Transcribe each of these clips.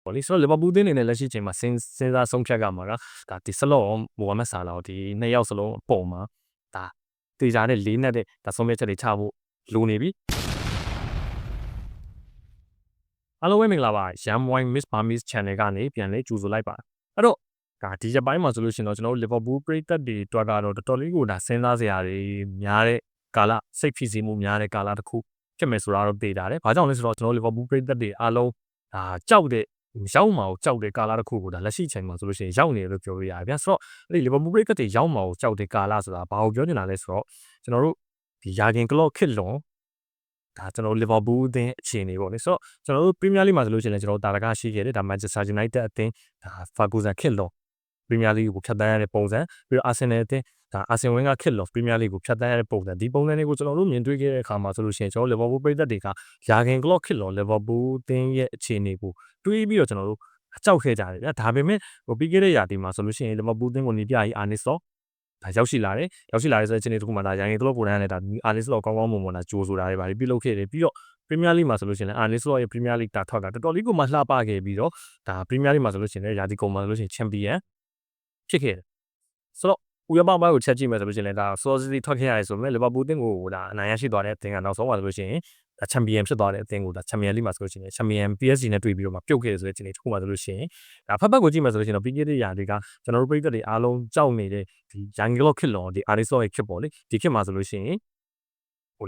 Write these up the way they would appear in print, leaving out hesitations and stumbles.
ပေါ့လေဆိုတော့လီဗာပူးတင်းနေနဲ့လက်ရှိချိန်မှာစဉ်းစားဆုံးဖြတ်ကြမှာကဒါဒီဆလော့မိုဟာမက်ဆာလာကိုဒီနှစ်ယောက်စလုံးအပေါ်မှာဒါတေချာနဲ့လေးနက်တဲ့ဒါဆုံးဖြတ်ချက်တွေချဖို့လိုနေပြီအားလုံးပဲမင်္ဂလာပါ Yam Wine Miss Burmese Channel ကနေပြန်လဲကြိုဆိုလိုက်ပါအဲ့တော့ဒါဒီရက်ပိုင်းမှာဆိုလို့ရှိရင်တော့ကျွန်တော်တို့လီဗာပူးပရိသတ်တွေတွက်ကတော့တော်တော်လေးကိုဒါစဉ်းစားစရာတွေများတဲ့ကာလစိတ်ဖိစီးမှုများတဲ့ကာလတစ်ခုဖြစ်မယ်ဆိုတာတော့သိတာတယ်။ဘာကြောင့်လဲဆိုတော့ကျွန်တော်လီဗာပူးပရိသတ်တွေအားလုံးဒါကြောက်တဲ့ရောက်မှာကိုကြောက်တဲ့ကာလတစ်ခုကိုဒါလက်ရှိချိန်မှာဆိုလို့ရှိရင်ရောက်နေတယ်လို့ပြောလို့ရတယ်ဗျာ။ဆိုတော့အဲ့ဒီလီဗာပူးပရိသတ်တွေရောက်မှာကိုကြောက်တဲ့ကာလဆိုတာဘာကိုပြောနေတာလဲဆိုတော့ကျွန်တော်တို့ဒီယာဂင်ကလော့ခစ်လွန်ဒါကျွန်တော်လီဗာပူးအသင်းအခြေအနေပေါ့လေဆိုတော့ကျွန်တော်တို့ပရီးမီးယားလိမှာဆိုလို့ရှိရင်ကျွန်တော်တာရကရှိခဲ့တယ်ဒါမန်ချက်စတာယူနိုက်တက်အသင်းဒါဖာဂူဇန်ခစ်လွန်ပရီးမီးယားလိကိုဖြတ်တန်းရတဲ့ပုံစံပြီးတော့အာဆင်နယ်အသင်းဒါအာဆင်ဝင်းကခစ်လွန်ပရီးမီးယားလိကိုဖြတ်တန်းရတဲ့ပုံစံဒီပုံစံတွေကိုကျွန်တော်တို့မြင်တွေ့ခဲ့တဲ့အခါမှာဆိုလို့ရှိရင်ကျွန်တော်လီဗာပူးပရိသတ်တွေကယာဂင်ကလော့ခစ်လွန်လီဗာပူးအသင်းရဲ့အခြေအနေကိုတွေးပြီးတော့ကျွန်တော်တို့ကြောက်ခဲ့ကြတယ်ဗျာဒါပေမဲ့ပြီးခဲ့တဲ့ရာသီမှာဆိုလို့ရှိရင်လီဗာပူးအသင်းကိုနေပြကြီးအာနစ်ဆော့ဒါရောက်ရှိလာတယ်ဆိုတဲ့အခြေအနေတစ်ခုမှာဒါယာဂင်ကလော့ကိုယ်တိုင်နဲ့ဒါအာနစ်ဆော့ကောင်းကောင်းမွန်မွန်ဒါကြိုဆိုတာတွေပါပြုလုပ်ခဲ့တယ်ပြီးတော့ပရီးမီးယားလိမှာဆိုလို့ရှိရင်အာနစ်ဆော့ရဲ့ပရီးမီးယားလိတာထွက်ကတော်တော်လေးကိုမှလှပခဲ့ပြီးတော့ဒါပရီးမီးယားလိမှာဆိုလို့ရှိရင်ရာသီကုန်မှာဆိုလို့ရှိရင်ချန်ပီယံဖြစ်ခဲ့တယ်ဆိုတော့ဥရောပဘက်ကိုချက်ကြည့်မယ်ဆိုလို့ရှိရင်ဒါဆော့စီတီထွက်ခဲ့ရတယ်ဆိုပေမဲ့လီဗာပူးအသင်းကိုဒါအနိုင်ရရှိသွားတဲ့အသင်းကနောက်ဆုံးပါဆိုလို့ရှိရင်ဒါချန်ပီယံဖြစ်သွားတဲ့အသင်းကိုဒါချန်ပီယံလိမှာဆိုလို့ရှိရင်ချန်ပီယံ PSG နဲ့တွေ့ပြီးတော့မှပြုတ်ခဲ့တယ်ဆိုတဲ့အခြေအနေတစ်ခုမှဆိုလို့ရှိရင်ဒါဖက်ကိုကြည့်မယ်ဆိုလို့ရှိရင်တော့ပြီးခဲ့တဲ့ရာသီကကျွန်တော်တို့ပြည်သက်တွေအားလုံးကြောက်နေတဲ့ဒီယန်ဂီလော့ခစ်လွန်ဒီအာရီဆော့ရဲ့ခစ်ပေါ့လေဒီခစ်မှာဆိုလို့ရှိရင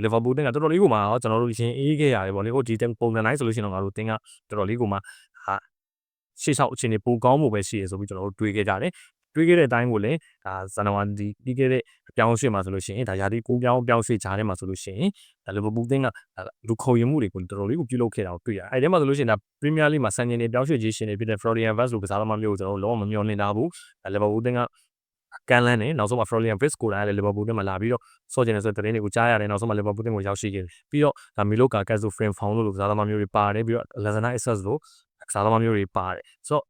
်လီဗာပူးအသင်းကတော်တော်လေးကိုမှကျွန်တော်တို့ရင်အေးခဲ့ရတယ်ပေါ့လေဒီတင်ပုံစံတိုင်းဆိုလို့ရှိရင်တော့ငါတို့အသင်းကတော်တော်လေးကိုမှရှေ့လျှောက်အခြေအနေပိုကောင်းဖို့ပဲရှိရဆိုပြီးကျွန်တော်တို့တွေးခဲ့ကြတယ်တွေးခဲ့တဲ့အတိုင်းကိုလည်းဒါဇန်နဝါရီပြီးခဲ့တဲ့အပြောင်းရွှေ့မှာဆိုလို့ရှိရင်ဒါရာသီကိုပြောင်းရွှေ့ကြားထဲမှာဆိုလို့ရှိရင်ဒါလီဗာပူးအသင်းကလူခေါ်ယူမှုတွေကိုတော်တော်လေးကိုပြုလုပ်ခဲ့တာကိုတွေ့ရတယ်အဲ့ဒီမှာဆိုလို့ရှိရင်ဒါပရီးမီးယားလိမှာစံချိန်တွေပြောင်းရွှေ့ခြင်းရှင်တွေဖြစ်တဲ့ Florian Wirtz လိုကစားသမားမျိုးကိုကျွန်တော်တို့လုံးဝမမျှော်လင့်ထားဘူးလီဗာပူးအသင်းကကန်လန်းနေနောက်ဆုံးမှာ Florian Wirtz ကိုယ်တိုင်လည်းလီဗာပူးအသင်းမှာလာပြီးတော့ဆော့ကျင်နေဆိုတဲ့သတင်းတွေကိုကြားရတယ်နောက်ဆုံးမှာလီဗာပူးအသင်းကိုရောက်ရှိခဲ့တယ်ပြီးတော့ဒါမီလိုကာကက်ဆိုဖရင်ဖောင်လို့ကစားသမားမျိုးတွေပါတယ်ပြီးတော့ Alexander Isak လိုကစားသမားမျိုးတွေပါတယ်ဆိုတော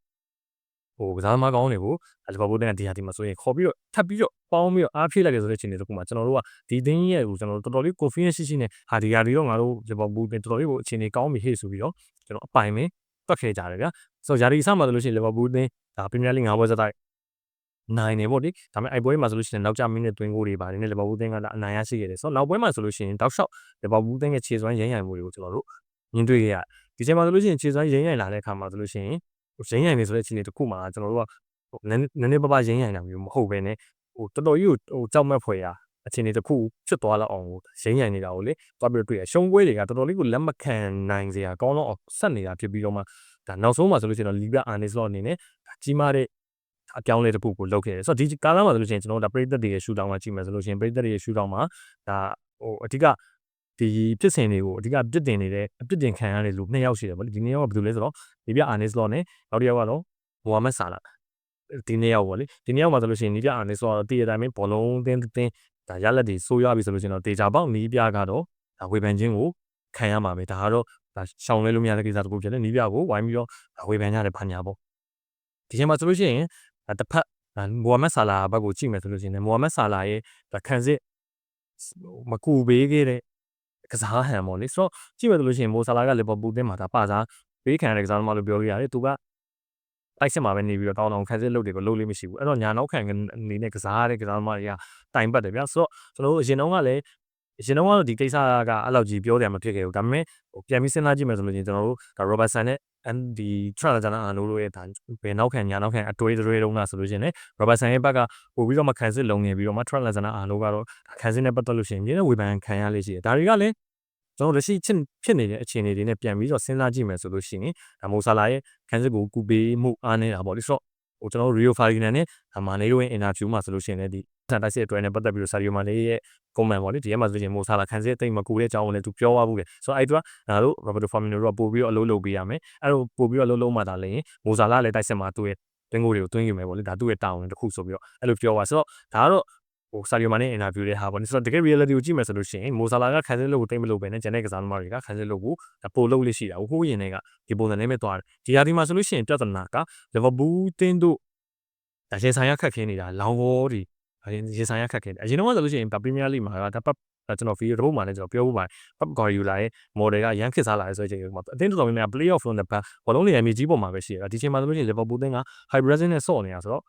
့ကစားသမားကောင်းတွေကိုလီဗာပူးအသင်းကဒီဟာဒီမှာဆိုရင်ခေါ်ပြီးတော့ထပ်ပြီးတော့ပေါင်းပြီးတော့အားဖြည့်လိုက်ရဆိုတဲ့အခြေအနေတစ်ခုမှာကျွန်တော်တို့ကဒီအသင်းရဲ့ကိုကျွန်တော်တို့တော်တော်လေး confidence ရှိနဲ့ဟာဒီဟာဒီတော့ငါတို့လီဗာပူးအသင်းတော်တော်လေးကိုအခြေအနေကောင်းပြီဟေ့ဆိုပြီးတော့ကျွန်တော်အပိုင်မင်းတွက်ခဲ့ကြတယ်ဗျာဆိုတော့ယာဒီအစမှာဆိုလို့ရှိရင်လီဗာပူးအသင်းဒါပရီးမီးယားလိ5ပွဲစတိုက်နိုင်နေပေါ့လေဒါပေမဲ့အိုက်ပွဲမှာဆိုလို့ရှိရင်နောက်ကျမိနစ်သွင်းကိုတွေပါတယ်နဲ့လီဗာပူးအသင်းကအနိုင်ရရှိခဲ့တယ်ဆိုတော့နောက်ပွဲမှာဆိုလို့ရှိရင်တောက်လျှောက်လီဗာပူးအသင်းရဲ့ခြေစွမ်းရမ်းရံမှုတွေကိုကျွန်တော်တို့မြင်တွေ့ခဲ့ရတယ်ဒီချိန်မှာဆိုလို့ရှိရင်ခြေစွမ်းရမ်းရံလာတဲ့အခါမှာဆိုလို့ရှိရင်ရမ်းရံနေဆိုတဲ့အခြေအနေတစ်ခုမှာကျွန်တော်တို့ကနည်းနည်းပါးရမ်းရံတာမျိုးမဟုတ်ဘဲနဲ့တော်တော်ကြီးကိုကြောက်မက်ဖွယ်ရာအခြေအနေတစ်ခုဖြစ်သွားလောက်အောင်ရမ်းရံနေတာကိုလေသွားပြီးတွေ့ရရှုံးပွဲတွေကတော်တော်လေးကိုလက်မခံနိုင်စရာကောင်းတော့ဆက်နေတာဖြစ်ပြီးတော့မှဒါနောက်ဆုံးမှာဆိုလို့ရှိရင်တော့လီဗာအာနီစလော့အနေနဲ့ကြီးမားတဲ့အပြောင်းလဲတစ်ခုကိုလုပ်ခဲ့တယ်ဆိုတော့ဒီကာလမှာဆိုလို့ရှိရင်ကျွန်တော်တို့ဒါပရိသတ်တွေရဲ့ရှူတောင်းမှာကြည့်မယ်ဆိုလို့ရှိရင်ပရိသတ်တွေရဲ့ရှူတောင်းမှာဒါအဓိကဒီဖြစ်စဉ်တွေကိုအဓိကပြစ်တင်နေတဲ့အပြစ်တင်ခံရတဲ့လူ2ယောက်ရှိတယ်ဗောလေဒီ2ယောက်ကဘယ်သူလဲဆိုတော့လီဗာအာနီစလော့နဲ့နောက်တစ်ယောက်ကတော့မိုဟာမက်ဆာလာဒီ2ယောက်ဗောလေဒီ2ယောက်မှာဆိုလို့ရှိရင်လီဗာအာနီစလော့ကတော့တည်ရတိုင်းဘောလုံးတင်းဒါရလက်တွေဆိုးရွားပြီဆိုလို့ရှိရင်တော့ဒေဂျာပေါက်နီးပြကတော့ဒါဝေဖန်ခြင်းကိုခံရမှာပဲဒါကတော့ဒါရှောင်လဲလို့မရတဲ့ကိစ္စတစ်ခုဖြစ်တယ်နီးပြကိုဝိုင်းပြီးတော့ဝေဖန်ကြတယ်ဘာညာပေါ့ဒီချိန်မှာဆိုလို့ရှိရင်တစ်ဖက်မိုဟာမက်ဆာလာဘက်ကိုကြည့်မယ်ဆိုလို့ရှိရင်မိုဟာမက်ဆာလာရဲ့ခံစစ်မကူပေးခဲ့တဲ့ကစားဟန်ပေါ့လေဆိုတော့ကြည့်မယ်ဆိုလို့ရှိရင်မိုဆာလာကလီဗာပူးအသင်းမှာဒါပစားပေးခံရတဲ့ကစားသမားလို့ပြောလို့ရတယ်သူကတိုက်စစ်မှာပဲနေပြီးတော့တောင်းတောင်းခံစစ်လုပ်တွေကိုလုပ်လို့မရှိဘူးအဲ့တော့ညာနောက်ခံအနေနဲ့ကစားရတဲ့ကစားသမားတွေကတိုင်ပတ်တယ်ဗျာဆိုတော့ကျွန်တော်တို့အရင်တုန်းကလည်းတော့ဒီကိစ္စကအဲ့လောက်ကြီးပြောတယ်မဖြစ်ခဲ့ဘူးဒါပေမဲ့ပြန်ပြီးစဉ်းစားကြည့်မယ်ဆိုလို့ရှိရင်ကျွန်တော်တို့ဒါ Robertson နဲ့ဒီထရလာဂျာနာအာနိုတို့ရဲ့ဒါဘယ်နောက်ခံညာနောက်ခံအတွေးတုံးလားဆိုလို့ရှိရင်လည်း Robertson ရဲ့ဘက်ကပို့ပြီးတော့မှခံစစ်လုံနေပြီးတော့မှထရလာဂျာနာအာနိုကတော့ခံစစ်နဲ့ပတ်သက်လို့ရှိရင်ဒီနဲ့ဝေဖန်ခံရလေးရှိတယ်ဒါတွေကလည်းကျွန်တော်လက်ရှိဖြစ်နေတဲ့အခြေအနေတွေနဲ့ပြန်ပြီးတော့စဉ်းစားကြည့်မယ်ဆိုလို့ရှိရင်ဒါမိုဆာလာရဲ့ခံစစ်ကိုကူပေးမှုအားနေတာပေါ့လေဆိုတော့ကျွန်တော်တို့ရီယိုဖာရီနန်နဲ့မာနေတို့ရဲ့အင်တာဗျူးမှာဆိုလို့ရှိရင်လည်းဒီဆန်တိုက်စစ်အတွဲနဲ့ပတ်သက်ပြီးတော့ဆာရီယိုမာနေရဲ့ကွန်မန့်ပေါ့လေဒီထဲမှာဆိုရင်မိုဆာလာခံစစ်အသိမကူတဲ့အကြောင်းကိုလည်းသူပြောသွားဘူးလေဆိုတော့အဲ့သူကငါတို့ရောဘတ်တိုဖာမီနိုတို့ကပို့ပြီးတော့အလုပ်လုပ်ပေးရမယ်အဲ့လိုပို့ပြီးတော့အလုပ်လုပ်မှသာလေမိုဆာလာလည်းတိုက်စစ်မှာသူ့ရဲ့တွင်းကိုတွေကိုတွင်းယူမယ်ပေါ့လေဒါသူ့ရဲ့တာဝန်တစ်ခုဆိုပြီးတော့အဲ့လိုပြောသွားဆိုတော့ဒါကတော့ဆာရီယိုမာနေအင်တာဗျူးတဲ့ဟာပေါ့လေဆိုတော့တကယ် reality ကိုကြည့်မယ်ဆိုလို့ရှိရင်မိုဆာလာကခံစစ်လုပ်ကိုတိတ်မလုပ်ပဲနဲ့ဂျန်တဲ့ကစားသမားတွေကခံစစ်လုပ်ကိုပို့လုပ်လို့ရှိတာဟိုးရင်တွေကဒီပုံစံနဲ့ပဲသွားတယ်ဒီဟာဒီမှာဆိုလို့ရှိရင်ပြဿနာကလီဗာပူးတင်းတို့ဒါရေဆိုင်ရခက်ခဲနေတာလောင်ဘောတွေရေဆိုင်ရခက်ခဲတယ်အရင်တော့ဆိုလို့ရှိရင်ပရီးမီးယားလိမှာကဒါ ကျွန်တော် video တစ်ပုဒ်မှာလည်းကျွန်တော်ပြောဖို့ပါတယ် Pep Guardiola ရဲ့ model ကရန်ခစ်စားလာတဲ့ဆိုတဲ့အချိန်မှာအသင်းတော်တော်များများ play off လုံးနဲ့ဘောလုံးတွေအမြင့်ကြီးပေါ်မှာပဲရှိတယ်ဒီချိန်မှာဆိုလို့ရှိရင် Liverpool အသင်းက high pressing နဲ့ဆော့နေတာဆိုတော့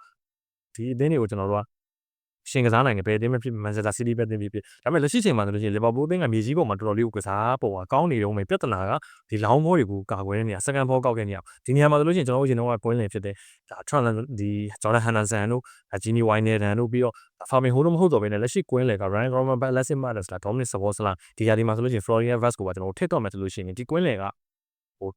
ဒီအသင်းတွေကိုကျွန်တော်တို့ကရှင်ကစားနိုင်တယ်ဘယ်အသင်းပဲဖြစ် Manchester City ပဲအသင်းဖြစ်ဒါပေမဲ့လက်ရှိချိန်မှာဆိုလို့ရှိရင် Liverpool အသင်းကမြေကြီးပေါ်မှာတော်တော်လေးကိုကစားပေါ်ကကောင်းနေတော့မယ်ပြဿနာကဒီ long ball တွေကိုကာကွယ်တဲ့နေရာ second ball ကောက်တဲ့နေရာဒီနေရာမှာဆိုလို့ရှိရင်ကျွန်တော်တို့ရင်တော့ကွင်းလင်ဖြစ်တယ်ဒါ Trent ဒီ Jordan Henderson တို့ Gini Wijnaldum တို့ပြီးတော့ Fabinho တို့မဟုတ်တော့ဘဲနဲ့လက်ရှိကွင်းလင်က Ryan Gravenberch, Alexis Magnus ဒါ Dominic Szoboszlai ဒီຢာဒီမှာဆိုလို့ရှိရင် Florian Wirtz ကိုပါကျွန်တော်တို့ထည့်တော့မယ်ဆိုလို့ရှိရင်ဒီကွင်းလင်ကဟို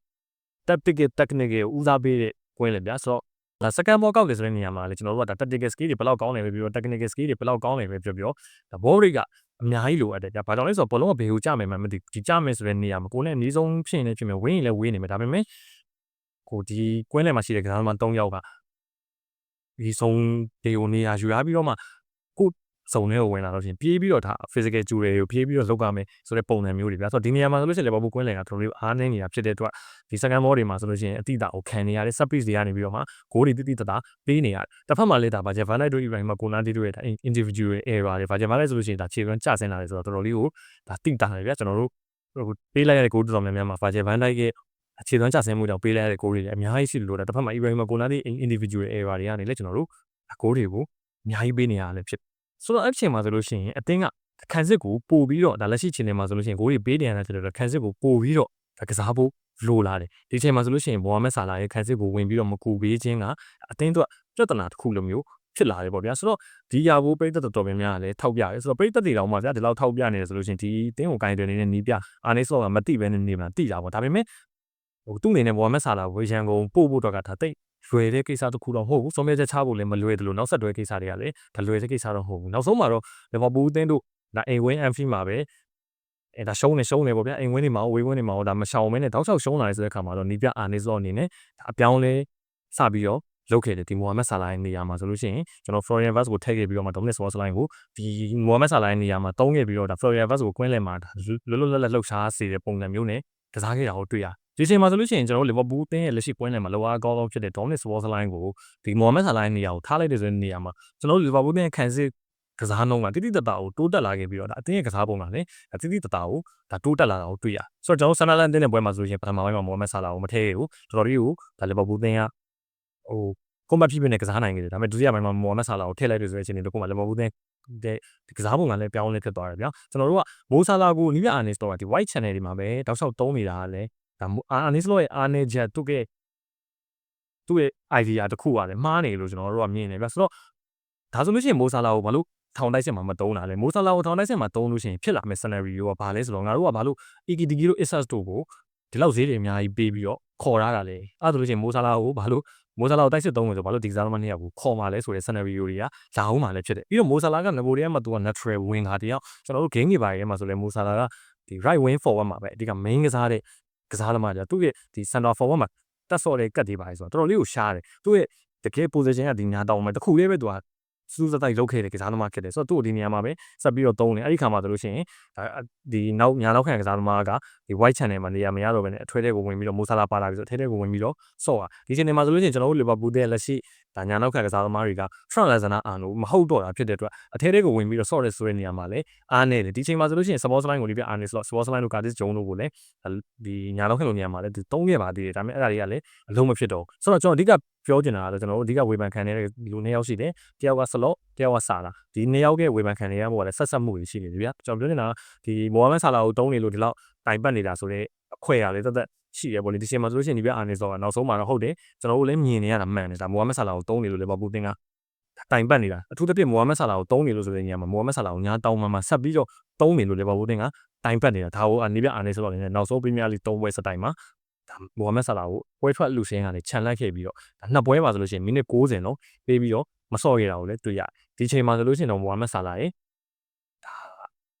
tactical technique ကိုဦးစားပေးတဲ့ကွင်းလင်ဗျာဆိုတော့ဒါ second ball ကောက်တယ်ဆိုတဲ့နေရာမှာလေကျွန်တော်တို့ကဒါ tactical skill တွေဘယ်လောက်ကောင်းနေပဲပြီးတော့ technical skill တွေဘယ်လောက်ကောင်းနေပဲပြောဒါ ball rate ကအများကြီးလိုအပ်တယ်ဗျာဘာကြောင့်လဲဆိုတော့ဘောလုံးကဘယ်ကိုကျမယ်မှမသိဒီကျမယ်ဆိုတဲ့နေရာမှာကိုယ်နဲ့အနည်းဆုံးဖြစ်နေဖြစ်မယ်ဝင်းရင်လည်းဝင်းနေမယ်ဒါပေမဲ့ကိုဒီကွင်းလယ်မှာရှိတဲ့ကစားသမား3ယောက်ကဒီဆုံးတွေကိုနေရာယူရပြီးတော့မှကိုစုံတွေကိုဝင်လာတော့ချင်းပြေးပြီးတော့ဒါ physical ကျူတွေကိုပြေးပြီးတော့လောက်ရမယ်ဆိုတဲ့ပုံစံမျိုးတွေဗျာဆိုတော့ဒီနေရာမှာဆိုလို့ရှိရင်လည်းဘောဘူးကွင်းလယ်ကတော်တော်လေးအားနည်းနေတာဖြစ်တဲ့အတွက်ဒီ second ball တွေမှာဆိုလို့ရှိရင်အတိအတာကိုခံနေရတဲ့ set piece တွေကနေပြီးတော့မှဂိုးတွေတိတိတတ်တာပေးနေရတယ်တစ်ဖက်မှာလည်းဒါ Virgil van Dijk တို့ Ibrahima Konate တို့ရဲ့ individual error တွေ Virgil van Dijk ဆိုလို့ရှိရင်ဒါခြေရန်ကျဆင်းလာတယ်ဆိုတော့တော်တော်လေးကိုဒါတိတာတယ်ဗျာကျွန်တော်တို့ပေးလိုက်ရတဲ့ဂိုးတော်တော်များများမှာ Virgil van Dijk ရဲ့အခြေသွမ်းကျဆင်းမှုကြောင့်ပေးလိုက်ရတဲ့ဂိုးတွေလည်းအများကြီးရှိလို့တစ်ဖက်မှာ Ibrahima Konate individual error တွေကနေလည်းကျွန်တော်တို့ဂိုးတွေကိုအများကြီးပေးနေရတာလည်းဖြစ်ဆိုတော့အဲ့ချိန်မှာဆိုလို့ရှိရင်အသင်းကခံစစ်ကိုပို့ပြီးတော့ဒါလက်ရှိချိန်ထဲမှာဆိုလို့ရှိရင်ဂိုးတွေပေးနေရတယ်ဆိုတော့ခံစစ်ကိုပို့ပြီးတော့ကစားဖို့လိုလာတယ်ဒီချိန်မှာဆိုလို့ရှိရင်မိုဟာမက်ဆာလာရဲ့ခံစစ်ကိုဝင်ပြီးတော့မကူပေးခြင်းကအသင်းအတွက်ပြဿနာတစ်ခုလိုမျိုးဖြစ်လာတယ်ပေါ့ဗျာဆိုတော့ဒီຢာဘူးပိတ်သက်တော်တော်များများလည်းထောက်ပြရဲဆိုတော့ပိတ်သက်တွေတောင်မှဗျာဒီလောက်ထောက်ပြနေတယ်ဆိုလို့ရှိရင်ဒီအသင်းကိုကင်တွင်နေတဲ့နီးပြအာနေဆော့ကမတိပဲနေမှာတိတာပေါ့ဒါပေမဲ့ဟိုသူ့အနေနဲ့မိုဟာမက်ဆာလာဝေရန်ကုန်ပို့ဖို့တော့ကဒါတိတ်လွယ်တဲ့ကိစ္စတစ်ခုတော့မဟုတ်ဘူးဆုံးဖြတ်ချက်ချဖို့လည်းမလွယ်တယ်လို့နောက်ဆက်တွဲကိစ္စတွေကလည်းဒါလွယ်တဲ့ကိစ္စတော့မဟုတ်ဘူးနောက်ဆုံးမှာတော့လီဗာပူးအသင်းတို့ဒါအိမ်ဝင်းအန်ဖီမှာပဲဒါရှုံးနေပေါ့ဗျာအိမ်ဝင်းနေမှာဝေးဝင်းနေမှာဒါမရှောင်မဲနဲ့တောက်လျှောက်ရှုံးလာတယ်ဆိုတဲ့ခါမှာတော့နီးပြအာနေဆော့အနေနဲ့ဒါအပြောင်းလဲစပြီးတော့လုပ်ခဲ့တယ်ဒီမိုဟာမက်ဆာလာရဲ့နေရာမှာဆိုလို့ရှိရင်ကျွန်တော် Florian Wirtz ကိုထည့်ခဲ့ပြီးတော့မှ Dominic Szoboszlai ကိုဒီမိုဟာမက်ဆာလာရဲ့နေရာမှာတုံးခဲ့ပြီးတော့ဒါ Florian Wirtz ကိုကွင်းလယ်မှာလွတ်လွတ်လပ်လပ်လှုပ်ရှားစေတဲ့ပုံစံမျိုးနဲ့ကစားခဲ့တာကိုတွေ့ရဒီချိန်မှာဆိုလို့ရှိရင်ကျွန်တော်တို့လီဗာပူးအသင်းရဲ့လက်ရှိကွင်းလယ်မှာလောအားအကောင်းဆုံးဖြစ်တဲ့ Dominic Szoboszlai ကိုဒီမိုဟာမက်ဆာလာရဲ့နေရာကိုထားလိုက်တဲ့ဆိုတဲ့နေရာမှာကျွန်တော်တို့လီဗာပူးအသင်းရဲ့ခံစစ်ကစားနှုန်းကတိတိတတ်တာကိုတိုးတက်လာခဲ့ပြီးတော့ဒါအသင်းရဲ့ကစားပုံကလည်းတိတိတတ်တာကိုဒါတိုးတက်လာတာကိုတွေ့ရဆိုတော့ကျွန်တော်ဆန်နာလန်အသင်းရဲ့ပွဲမှာဆိုလို့ရှိရင်ပထမပိုင်းမှာမိုဟာမက်ဆာလာကိုမထည့်ခဲ့ဘူးတော်တော်လေးကိုဒါလီဗာပူးအသင်းကဟိုကွန်ဘတ်ဖြစ်ဖြစ်နဲ့ကစားနိုင်ခဲ့တယ်ဒါပေမဲ့ဒုတိယပိုင်းမှာမိုဟာမက်ဆာလာကိုထည့်လိုက်တဲ့ဆိုတဲ့အချိန်တွေတခုမှလီဗာပူးအသင်းတဲ့ကစားပုံကလည်းပြောင်းလဲဖြစ်သွားတယ်ဗျာကျွန်တော်တို့ကမိုးဆာလာကိုနီးပြအာနေစတော့ဒီ white channel တွေမှာပဲတောက်လျှောက်တုံးနေတာကလည်းဒါအာနေစလော့ရဲ့အာနေချက်သူ့ရဲ့ idea တစ်ခုကလည်းမှားနေလို့ကျွန်တော်တို့ကမြင်နေဗျာဆိုတော့ဒါဆိုလို့ရှိရင်မိုးဆာလာကိုဘာလို့ထောင်တိုက်စစ်မှာမတုံးတာလဲမိုးဆာလာကိုထောင်တိုက်စစ်မှာတုံးလို့ရှိရင်ဖြစ်လာမယ့် scenario ကဘာလဲဆိုတော့ငါတို့ကဘာလို့ Ekitiki တို့ Isas တို့ကိုဒီလောက်ဈေးတွေအများကြီးပေးပြီးတော့ခေါ်ရတာလဲအဲ့ဒါဆိုလို့ရှိရင်မိုးဆာလာကိုဘာလို့မိုးဆာလာကိုတိုက်စစ်တုံးမယ်ဆိုဘာလို့ဒီကစားသမားနှစ်ယောက်ကိုခေါ်มาလဲဆိုတဲ့ scenario တွေကလာအောင်မှာလည်းဖြစ်တယ်ပြီးတော့မိုးဆာလာကငကိုတွေကမှသူက natural wing ဟာတယောက်ကျွန်တော်တို့ game တွေပါရဲမှာဆိုလဲမိုးဆာလာကဒီ right wing forward မှာပဲအဓိက main ကစားတဲ့ကစားသမားကြသူ့ရဲ့ဒီ center forward မှာတက်ဆော့တဲ့ကတ်တွေပါလေဆိုတော့တော်တော်လေးကိုရှားတယ်သူ့ရဲ့တကယ် position ကဒီညာတောင်မှာတခုလေးပဲသူကစူးစတိုက်လုပ်ခဲ့တဲ့ကစားသမားဖြစ်တယ်ဆိုတော့သူ့ကိုဒီနေရာမှာပဲဆက်ပြီးတော့သုံးတယ်အဲ့ဒီခါမှာဆိုလို့ရှိရင်ဒီနောက်ညာနောက်ခံကစားသမားကဒီ white channel မှာနေရာမရတော့ဘဲနဲ့အထွေးတဲ့ကိုဝင်ပြီးတော့မိုးဆာလာပါလာပြီးဆိုအထဲထဲကိုဝင်ပြီးတော့ဆော့တာဒီချိန်မှာဆိုလို့ရှိရင်ကျွန်တော်တို့လီဗာပူးရဲ့လက်ရှိဒါညာနောက်ခံကစားသမားတွေက Trent Alexander-Arnold မဟုတ်တော့တာဖြစ်တဲ့အတွက်အထဲထဲကိုဝင်ပြီးတော့ဆော့တဲ့ဆိုတဲ့နေရာမှာလည်းအားနေတယ်ဒီချိန်မှာဆိုလို့ရှိရင် Szoboszlai ကိုဒီပြအာနေဆော့ Szoboszlai တို့ Curtis Jones တို့ကိုလည်းဒီညာနောက်ခံလိုနေရာမှာလည်းသုံးခဲ့ပါသေးတယ်ဒါပေမဲ့အဲ့ဒါတွေကလည်းအလုံးမဖြစ်တော့ဆိုတော့ကျွန်တော်အဓိကပြောချင်တာကတော့ကျွန်တော်တို့အဓိကဝေဖန်ခံနေတဲ့လူနှစ်ယောက်ရှိတယ်တယောက်က Slot တယောက်ကဆာလာဒီနှစ်ယောက်ရဲ့ဝေဖန်ခံနေရမှုကလည်းဆက်မှုတွေရှိနေတယ်ဗျာကျွန်တော်ပြောနေတာဒီမိုဟာမက်ဆာလာကိုတုံးနေလို့ဒီလောက်တိုင်ပတ်နေတာဆိုတော့အခွဲရလေတက်တက်ရှိရပေါ့လေဒီချိန်မှာဆိုလို့ရှိရင်ဒီပြအာနေဆော့ကနောက်ဆုံးမှာတော့ဟုတ်တယ်ကျွန်တော်တို့လည်းမြင်နေရတာမှန်တယ်ဒါမိုဟာမက်ဆာလာကိုတုံးနေလို့လီဗာပူးအသင်းကတိုင်ပတ်နေတာအထူးသဖြင့်မိုဟာမက်ဆာလာကိုတုံးနေလို့ဆိုတဲ့နေရာမှာမိုဟာမက်ဆာလာကိုညာတောင်းမှဆက်ပြီးတော့တုံးနေလို့လီဗာပူးအသင်းကတိုင်ပတ်နေတာဒါကိုအနိပြအာနေဆော့အနေနဲ့နောက်ဆုံးပရီးမီးယားလိ3ပွဲစတိုင်မှာဒါမိုဟာမက်ဆာလာကိုပွဲထွက်လူရှင်းကလည်းခြံလိုက်ခဲ့ပြီးတော့ဒါနှစ်ပွဲပါဆိုလို့ရှိရင်မိနစ်60နော်ပေးပြီးတော့မဆော့ခဲ့တာကိုလည်းတွေ့ရတယ်ဒီချိန်မှာဆိုလို့ရှိရင်တော့မိုဟာမက်ဆာလာရဲ့ဒါ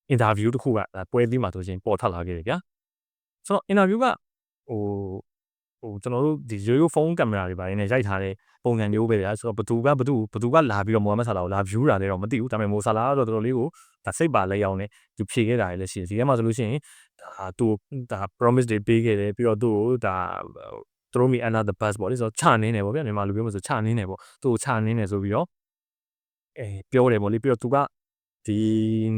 အင်တာဗျူးတစ်ခုကပွဲပြီးမှဆိုရှင်ပေါ်ထွက်လာခဲ့တယ်ဗျာဆိုတော့အင်တာဗျူးကဟိုကျွန်တော်တို့ဒီရိုးရိုးဖုန်းကင်မရာတွေပါနေရိုက်ထားတဲ့ပုံစံမျိုးပဲဗျာဆိုတော့ဘသူကလာပြီးတော့မိုဟာမက်ဆာလာကိုလာ view တာလည်းတော့မသိဘူးဒါပေမဲ့မိုဆာလာကတော့တော်တော်လေးကိုဒါစိတ်ပါလက်ရောက်နေသူဖြေခဲ့တာလည်းရှိတယ်ဒီထဲမှာဆိုလို့ရှိရင်ဒါသူဒါ promise တွေပေးခဲ့တယ်ပြီးတော့သူ့ကိုဒါ throw me under the bus ပေါ့လေဆိုတော့ချနင်းတယ်ပေါ့ဗျာမြန်မာလူပြောမှဆိုချနင်းတယ်ပေါ့သူ့ကိုချနင်းတယ်ဆိုပြီးတော့ပြောတယ်ပေါ့လေပြီးတော့သူက ဒီ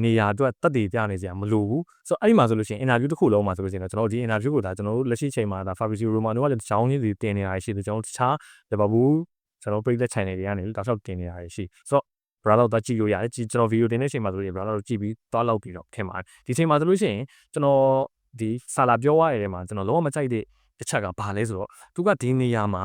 နေရာအတွက်တက်တည်ပြနေစရာမလိုဘူးဆိုတော့အဲ့ဒီမှာဆိုလို့ရှိရင် interview တစ်ခုလုံးမှာဆိုလို့ရှိရင်ကျွန်တော်ဒီ interview ကိုဒါကျွန်တော်တို့လက်ရှိချိန်မှာဒါ Fabrizio Romano ကလည်းတစ်ချောင်းချင်းစီတင်နေတာရှိတယ်ကျွန်တော်တခြား Liverpool ကျွန်တော်ပရိသတ် channel တွေကနေတောက်လျှောက်တင်နေတာရှိဆိုတော့ brother တော့ကြည့်လို့ရတယ်ကျွန်တော် video တင်တဲ့အချိန်မှာဆိုလို့ brother တို့ကြည့်ပြီးသွားလောက်ပြီးတော့ထင်ပါတယ်ဒီချိန်မှာဆိုလို့ရှိရင်ကျွန်တော်ဒီဆာလာပြောရတဲ့နေရာမှာကျွန်တော်လုံးဝမကြိုက်တဲ့တစ်ချက်ကဘာလဲဆိုတော့သူကဒီနေရာမှာ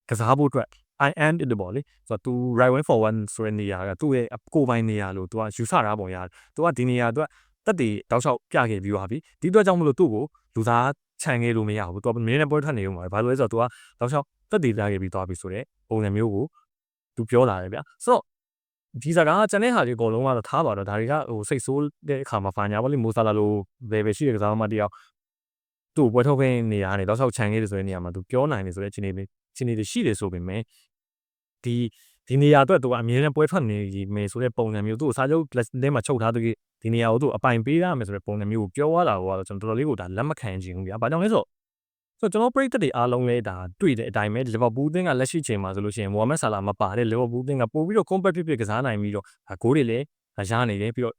ကစားဖို့အတွက် I am in the ball လေဆိုတော့ तू right wing forward ဆိုတဲ့နေရာကသူ့ရဲ့ကိုပိုင်နေရာလို့ तू ကယူဆတာပုံရတယ် तू ကဒီနေရာအတွက်တက်တည်တောက်လျှောက်ပြခဲ့ပြီးသွားပြီဒီအတွက်ကြောင့်မလို့သူ့ကိုလူသားခြံခဲ့လို့မရဘူး तू ကမင်းနဲ့ပွဲထွက်နေဦးမှာဘာလို့လဲဆိုတော့ तू ကတောက်လျှောက်တက်တည်ပြခဲ့ပြီးသွားပြီဆိုတဲ့ပုံစံမျိုးကို तू ပြောလာတယ်ဗျဆိုတော့ဒီစကားကျန်တဲ့ဟာတွေအကုန်လုံးကတော့ထားပါတော့ဒါတွေကဟိုစိတ်ဆိုးတဲ့အခါမှာဖာညာပေါ့လေမိုဆာလာလို level ရှိတဲ့ကစားသမားတယောက်သူ့ပွဲထုတ်ခွင့်နေရာနေတော့ဆောက်ခြံခဲ့တယ်ဆိုတဲ့နေရာမှာ तू ပြောနိုင်တယ်ဆိုတဲ့အခြေအနေတွေရှိတယ်ဆိုပေမဲ့ဒီနေရာအတွက် तू အမြဲတမ်းပွဲထွက်နေမယ်ဆိုတဲ့ပုံစံမျိုးသူ့ကိုစားချုပ်လက်မှာချုပ်ထားတဲ့ဒီနေရာကိုသူအပိုင်ပေးရမယ်ဆိုတဲ့ပုံစံမျိုးကိုပြောရတာတော့ကျွန်တော်တော်တော်လေးကိုဒါလက်မခံချင်ဘူးဗျာ။ဘာကြောင့်လဲဆိုတော့ကျွန်တော်ပရိသတ်တွေအားလုံးလည်းဒါတွေ့တဲ့အတိုင်းပဲလီဗာပူးအသင်းကလက်ရှိချိန်မှာဆိုလို့ရှိရင်မိုဟာမက်ဆာလာမပါတဲ့လီဗာပူးအသင်းကပို့ပြီးတော့ compact ဖြစ်ကစားနိုင်ပြီးတော့ဂိုးတွေလည်းရနေတယ်ပြီးတော့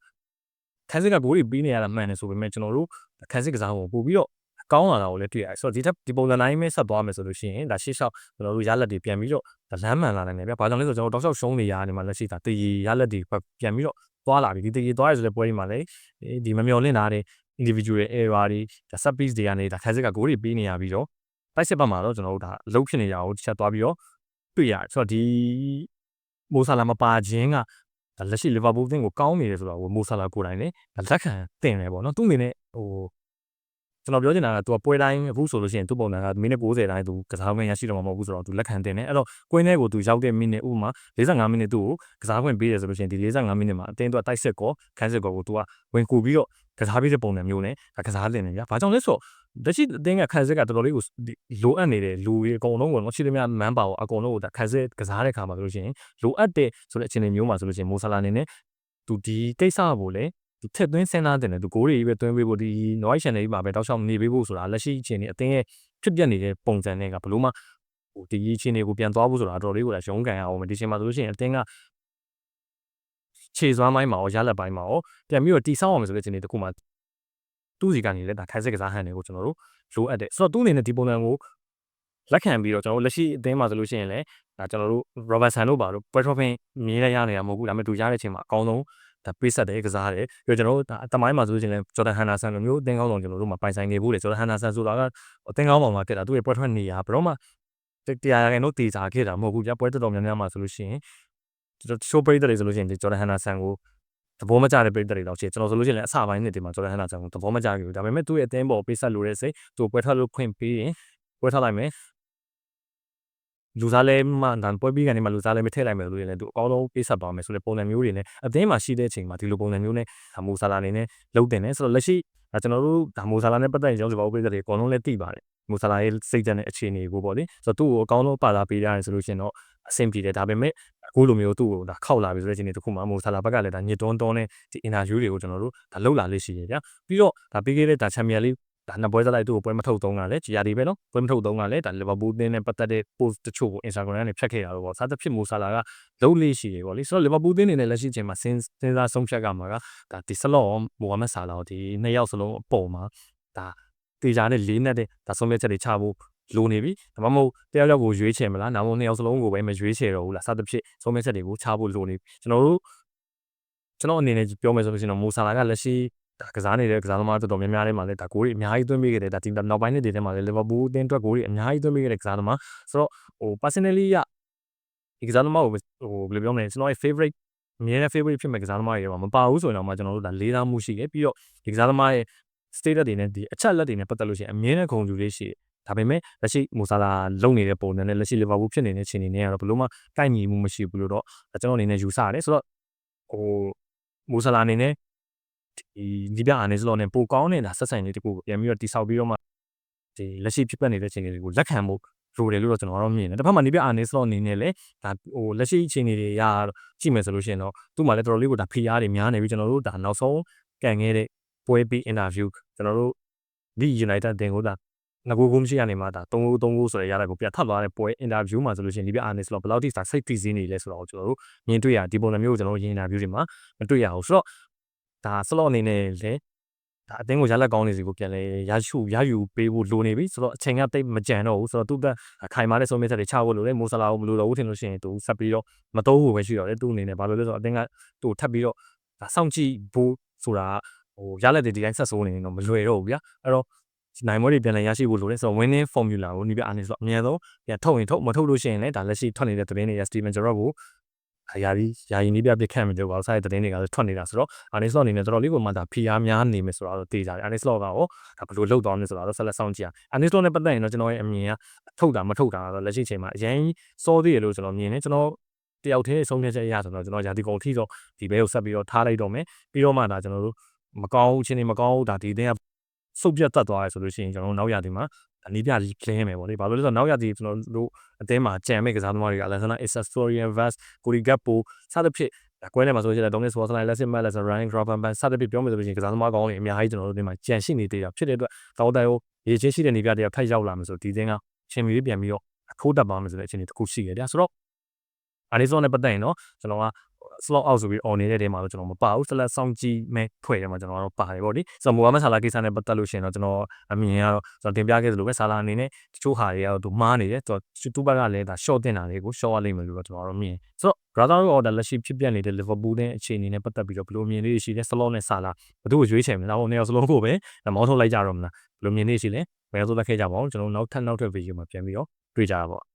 ခန်းစစ်ကဂိုးတွေပေးနေရတာမှန်တယ်ဆိုပေမဲ့ကျွန်တော်တို့ခန်းစစ်ကစားဖို့ပို့ပြီးတော့ကောင်းလာတာကိုလည်းတွေ့ရတယ်ဆိုတော့ဒီပုံစံတိုင်းပဲဆက်သွားမယ်ဆိုလို့ရှိရင်ဒါရှေ့လျှောက်ကျွန်တော်တို့ရလက်တွေပြန်ပြီးတော့လမ်းမှန်လာနိုင်တယ်ဗျာ။ဘာကြောင့်လဲဆိုတော့ကျွန်တော်တောက်လျှောက်ရှုံးနေရနေမှာလက်ရှိတာတည်ရလက်တွေပြန်ပြီးတော့သွားလာပြီဒီတည်သွားရဆိုတဲ့ပွဲတွေမှာလည်းဒီမမျော်လင့်တာတွေ individual error တွေဒါ set piece တွေကနေဒါခန်းစစ်ကဂိုးတွေပေးနေရပြီးတော့တိုက်စစ်ဘက်မှာတော့ကျွန်တော်တို့ဒါအလုပ်ဖြစ်နေကြအောင်တစ်ချက်သွားပြီးတော့တွေ့ရတယ်ဆိုတော့ဒီမိုဆာလာမပါခြင်းကလက်ရှိလီဗာပူးအသင်းကိုကောင်းနေတယ်ဆိုတော့မိုဆာလာကိုယ်တိုင်လည်းလက်ခံတင်တယ်ပေါ့နော်သူ့အနေနဲ့ကျွန်တော်ပြောချင်တာကသူကပွဲတိုင်းအခုဆိုလို့ရှိရင်သူ့ပုံစံကမိနစ်60တိုင်းသူကစားခွင့်ရရှိတော့မှာမဟုတ်ဘူးဆိုတော့သူလက်ခံတင်တယ်အဲ့တော့ကွင်းထဲကိုသူရောက်တဲ့မိနစ်ဥပမာ45မိနစ်သူ့ကိုကစားခွင့်ပေးတယ်ဆိုလို့ရှိရင်ဒီ45မိနစ်မှာအတင်းသူကတိုက်စစ်ကောခန်းစစ်ကောကိုသူကဝင်ကူပြီးတော့ကစားပေးတဲ့ပုံစံမျိုးနဲ့ကစားတင်တယ်ဗျာဘာကြောင့်လဲဆိုတော့လက်ရှိအသင်းကခန်းစစ်ကတော်တော်လေးကိုလိုအပ်နေတဲ့လူတွေအကုန်လုံးကိုတော့ရှိသမျှမန်ပါကိုအကုန်လုံးကိုခန်းစစ်ကစားတဲ့ခါမှာဆိုလို့ရှိရင်လိုအပ်တဲ့ဆိုတဲ့အခြေအနေမျိုးမှာဆိုလို့ရှိရင်မိုဆာလာအနေနဲ့သူဒီကိစ္စကိုလည်းထက်သွင်းစဉ်းစားတင်တယ်သူဂိုးတွေပဲသွင်းပေးဖို့ဒီ noise channel ကြီးမှာပဲတောက်လျှောက်နေပေးဖို့ဆိုတာလက်ရှိအခြေအနေအသင်းရဲ့ဖြစ်ပျက်နေတဲ့ပုံစံတွေကဘလို့မှဒီအခြေအနေကိုပြန်သွားဖို့ဆိုတာတော်တော်လေးကိုရုန်းကန်ရအောင်ဒီချိန်မှာဆိုလို့ရှိရင်အသင်းကခြေစွမ်းပိုင်းမှာရောရလက်ပိုင်းမှာရောပြန်ပြီးတော့တီဆောက်အောင်ဆိုတဲ့အခြေအနေတစ်ခုမှာသူ့စီကနေလည်းဒါခိုင်စစ်ကစားဟန်တွေကိုကျွန်တော်တို့လိုအပ်တယ်ဆိုတော့သူ့အနေနဲ့ဒီပုံစံကိုလက်ခံပြီးတော့ကျွန်တော်တို့လက်ရှိအသင်းမှာဆိုလို့ရှိရင်လည်းဒါကျွန်တော်တို့ Robertson တို့ပါတို့ပွဲထော်ဖင်မြင်ရနေတာမဟုတ်ဘူးဒါပေမဲ့သူရတဲ့အချိန်မှာအကောင်းဆုံးဒါပေးဆက်တယ်ကစားတယ်ပြီးတော့ကျွန်တော်တို့ဒါအတမိုင်းမှာဆိုလို့ရှိရင်လည်းဂျော်ဒန်ဟန်နာဆန်လိုမျိုးအသင်းကောင်းဆောင်ကျွန်တော်တို့မှာပိုင်ဆိုင်နေဖို့လေဂျော်ဒန်ဟန်နာဆန်ဆိုတာကအသင်းကောင်းဆောင်မှာတက်တာသူ့ရဲ့ပွဲထွက်နေရဘယ်တော့မှတရားရခိုင်တို့တေချာခဲ့တာမဟုတ်ဘူးဗျာပွဲတော်တော်များများမှာဆိုလို့ရှိရင်ကျွန်တော်ရှိုးပရိသတ်တွေဆိုလို့ရှိရင်ဂျော်ဒန်ဟန်နာဆန်ကိုသဘောမကျတဲ့ပရိသတ်တွေတော့ရှိကျွန်တော်ဆိုလို့ရှိရင်လည်းအစပိုင်းနှစ်တွေမှာဂျော်ဒန်ဟန်နာဆန်ကိုသဘောမကျခဲ့ဘူးဒါပေမဲ့သူ့ရဲ့အသင်းပေါ်ပေးဆက်လို့တဲ့စိတ်သူပွဲထွက်လို့ခွင့်ပေးရင်ပွဲထွက်လိုက်မယ်လူစားလဲမှဒါပွဲပြီးကနေမှလူစားလဲမထည့်လိုက်မယ်လို့လည်းသူအကောင်းဆုံးပေးဆက်သွားမယ်ဆိုတဲ့ပုံစံမျိုးတွေနဲ့အသင်းမှာရှိတဲ့အချိန်မှာဒီလိုပုံစံမျိုးနဲ့ဒါမိုဆာလာအနေနဲ့လုံးတင်တယ်ဆိုတော့လက်ရှိဒါကျွန်တော်တို့ဒါမိုဆာလာနဲ့ပတ်သက်ရင်ကျွန်တော်တို့ဘာလို့ပြည်သက်တွေအကုန်လုံးလည်းသိပါတယ်မိုဆာလာရဲ့စိတ်ဓာတ်နဲ့အခြေအနေကိုပေါ့လေဆိုတော့သူ့ကိုအကောင်းဆုံးပါလာပေးရတယ်ဆိုလို့ရှိရင်တော့အဆင်ပြေတယ်ဒါပေမဲ့အခုလိုမျိုးသူ့ကိုဒါခောက်လာပြီဆိုတဲ့အခြေအနေတစ်ခုမှာမိုဆာလာဘက်ကလည်းဒါညစ်တွန်းတွန်းနဲ့ဒီ interview တွေကိုကျွန်တော်တို့ဒါလောက်လာလေးရှိတယ်ဗျာပြီးတော့ဒါပေးခဲ့တဲ့ဒါချန်ပီယံလိဒါနှစ်ပွဲစလိုက်သူ့ကိုပွဲမထုတ်သုံးတာလေဂျီယာဒီပဲနော်ပွဲမထုတ်သုံးတာလေဒါလီဗာပူးအသင်းနဲ့ပတ်သက်တဲ့ post တချို့ကို Instagram ကနေဖြတ်ခဲ့တာတော့ပေါ့စားသဖြင့်မိုဆာလာကလုံးလေးရှိတယ်ပေါ့လေဆိုတော့လီဗာပူးအသင်းအနေနဲ့လက်ရှိချိန်မှာစဉ်းစားဆုံးဖြတ်ကမှာကဒါဒီဆလော့မိုဟာမက်ဆာလာဒီနှစ်ယောက်စလုံးအပေါ်မှာဒါတေချာနဲ့လေးနဲ့ဒါဆုံးဖြတ်ချက်တွေချဖို့လိုနေပြီဒါမှမဟုတ်တယောက်ကိုရွေးချယ်မလားနောက်နှစ်ယောက်စလုံးကိုပဲမရွေးချယ်တော့ဘူးလားစားသဖြင့်ဆုံးဖြတ်ချက်တွေကိုချဖို့လိုနေပြီကျွန်တော်အနေနဲ့ပြောမယ်ဆိုလို့ရှိရင်တော့မိုဆာလာကလက်ရှိဒါကစားနေတဲ့ကစားသမားတော်တော်များများတွေမှာလည်းဒါဂိုးတွေအများကြီးသွင်းပေးခဲ့တယ်ဒါဒီနောက်ပိုင်းနှစ်တွေထဲမှာလည်းလီဗာပူးအသင်းအတွက်ဂိုးတွေအများကြီးသွင်းပေးခဲ့တဲ့ကစားသမားဆိုတော့personally ဒီကစားသမားကိုဘယ်လိုပြောမလဲကျွန်တော်ရဲ့ favorite အမြဲတမ်း favorite ဖြစ်မဲ့ကစားသမားတွေမှာမပါဘူးဆိုရင်တော့ကျွန်တော်တို့ဒါလေးစားမှုရှိတယ်ပြီးတော့ဒီကစားသမားရဲ့ status တွေနဲ့ဒီအချက်လက်တွေနဲ့ပတ်သက်လို့ရှိရင်အမြဲတမ်းဂုဏ်ယူလေးရှိတယ်ဒါပေမဲ့လက်ရှိမိုဆာလာလုံနေတဲ့ပုံနဲ့လက်ရှိလီဗာပူးဖြစ်နေတဲ့အခြေအနေနဲ့ကတော့ဘယ်လိုမှကိုက်ညီမှုမရှိဘူးလို့တော့ကျွန်တော်အနေနဲ့ယူဆရတယ်ဆိုတော့မိုဆာလာအနေနဲ့ဒီဒီပြအနေစလောနဲ့ပိုကောင်းနေတာဆက်ဆံရေးတကူပြန်ပြီးတော့တိဆောက်ပြီးတော့မှဒီလက်ရှိဖြစ်ပျက်နေတဲ့အခြေအနေတွေကိုလက်ခံဖို့လိုတယ်လို့တော့ကျွန်တော်တော့မြင်တယ်တစ်ဖက်မှာဒီပြအနေစလောအနေနဲ့လည်းဒါလက်ရှိအခြေအနေတွေရကြည့်မယ်ဆိုလို့ရှိရင်တော့သူ့မှာလည်းတော်တော်လေးကိုဒါဖိအားတွေများနေပြီကျွန်တော်တို့ဒါနောက်ဆုံးကန်ခဲ့တဲ့ပွဲပြီး interview ကျွန်တော်တို့ဒီ United တင်ကိုဒါ ငကိုကုန်းရှိကနေမှဒါ3ဂိုးဆိုတဲ့ရတဲ့ကိုပြထပ်သွားတဲ့ပွဲ interview မှာဆိုလို့ရှိရင်ဒီပြ Arne Slot ဘယ်လောက်ထိစိတ်ဖိစီးနေလဲဆိုတော့ကျွန်တော်တို့မြင်တွေ့ရဒီပုံစံမျိုးကိုကျွန်တော်တို့ interview တွေမှာမတွေ့ရဘူးဆိုတော့ဒါ Slot အနေနဲ့လည်းဒါအသင်းကိုရလက်ကောင်းနေစီကိုပြန်လဲရယူပေးဖို့လိုနေပြီဆိုတော့အချိန်ကတိတ်မကြံတော့ဘူးဆိုတော့သူ့တက်ခိုင်မာတဲ့ဆုံးဖြတ်ချက်တွေချဖို့လိုတယ်မိုဆလာကိုမလိုတော့ဘူးထင်လို့ရှိရင်သူဆက်ပြီးတော့မတိုးဖို့ပဲရှိတော့တယ်သူ့အနေနဲ့ဘာလို့လဲဆိုတော့အသင်းကသူ့ထပ်ပြီးတော့ဒါစောင့်ကြည့်ဖို့ဆိုတာရလက်တွေဒီတိုင်းဆက်ဆိုးနေရင်တော့မလွယ်တော့ဘူးဗျာအဲ့တော့နိုင်မွေးတွေပြန်လဲရရှိဖို့လိုတယ်ဆိုတော့ winning formula ကိုဒီပြ Arne Slot အများဆုံးပြန်ထုတ်ရင်ထုတ်မထုတ်လို့ရှိရင်လည်းဒါလက်ရှိထွက်နေတဲ့သတင်းတွေ Steven Gerrard ကိုယာယီနီးပြပြခန့်မလို့ပါဆိုင်တဲ့သတင်းတွေကလည်းထွက်နေတာဆိုတော့ Arne Slot အနေနဲ့တော်တော်လေးကိုမှဒါ PR များနေမယ်ဆိုတော့တေးကြတယ် Arne Slot ကရောဒါဘယ်လိုလုပ်သွားမလဲဆိုတော့ဆက်လက်ဆောင်ကြည့်အောင် Arne Slot နဲ့ပတ်သက်ရင်တော့ကျွန်တော်ရဲ့အမြင်ကထုတ်တာမထုတ်တာတော့လက်ရှိချိန်မှာအရင်စောသေးရလို့ကျွန်တော်မြင်တယ်ကျွန်တော်တယောက်တည်းဆုံးဖြတ်ချက်အရဆိုတော့ကျွန်တော်ယာဒီကုန်ထိတော့ဒီဘဲကိုဆက်ပြီးတော့ထားလိုက်တော့မယ်ပြီးတော့မှဒါကျွန်တော်တို့မကောင်းဘူးချင်းနေမကောင်းဘူးဒါဒီအတင်းကစုပ်ပြတ်တတ်သွားရဆိုလို့ရှိရင်ကျွန်တော်တို့နောက်ရာဒီမှာနီးပြကြီးခလင်းမယ်ပေါ့လေဘာလို့လဲဆိုတော့နောက်ရာဒီကျွန်တော်တို့အတင်းမှာကြံမဲ့ကစားသမားတွေက Alexander Isaac-Florian Wirtz Cody Gakpo စသဖြင့်ကွဲနေမှာဆိုရင်Dominic Szoboszlai လက်စစ်မက်လက်ဆန် Ryan Gravenberch စသဖြင့်ပြောမယ်ဆိုလို့ရှိရင်ကစားသမားကောင်းတွေအများကြီးကျွန်တော်တို့ဒီမှာကြံရှိနေသေးတာဖြစ်တဲ့အတွက်တောက်တိုင်ကိုရေချင်းရှိတဲ့နေပြတယောက်ထိုက်ရောက်လာမယ်ဆိုဒီသင်းကချင်းမီလေးပြန်ပြီးတော့ထိုးတက်ပါမယ်ဆိုတဲ့အခြေအနေတစ်ခုရှိရတယ်ဆိုတော့Arne Slot နဲ့ပတ်သက်ရင်တော့ကျွန်တော်က slot out ဆိုပြီး on နေတဲ့တဲမှာတော့ကျွန်တော်မပါဘူးဆက်လက်စောင့်ကြည့်မဲ့ဖွဲ့ထဲမှာကျွန်တော်ကတော့ပါတယ်ပေါ့လေဆိုတော့မိုဟာမက်ဆာလာကိစ္စနဲ့ပတ်သက်လို့ရှိရင်တော့ကျွန်တော်အမြင်ကတော့ကျွန်တော်တင်ပြခဲ့သလိုပဲဆာလာအနေနဲ့တချို့ဟာတွေကတော့သူမှားနေတယ်ဆိုတော့တူဘက်ကလည်းဒါ short တင်တာလေးကို short ရလိမ့်မယ်လို့တော့ကျွန်တော်ကတော့မြင်ဆိုတော့ brother တို့ဒါလက်ရှိဖြစ်ပြနေတဲ့ Liverpool နဲ့အခြေအနေနဲ့ပတ်သက်ပြီးတော့ဘယ်လိုမြင်လေးရှိလဲ slot နဲ့ဆာလာဘယ်သူ့ကိုရွေးချယ်မလဲဒါမှမဟုတ်နေရာစလုံးကိုပဲမောင်းထုတ်လိုက်ကြတော့မလားဘယ်လိုမြင်လေးရှိလဲဘယ်လိုသက်ခဲ့ကြပါအောင်ကျွန်တော်နောက်ထပ် video မှာပြန်ပြီးတော့တွေ့ကြတာပေါ့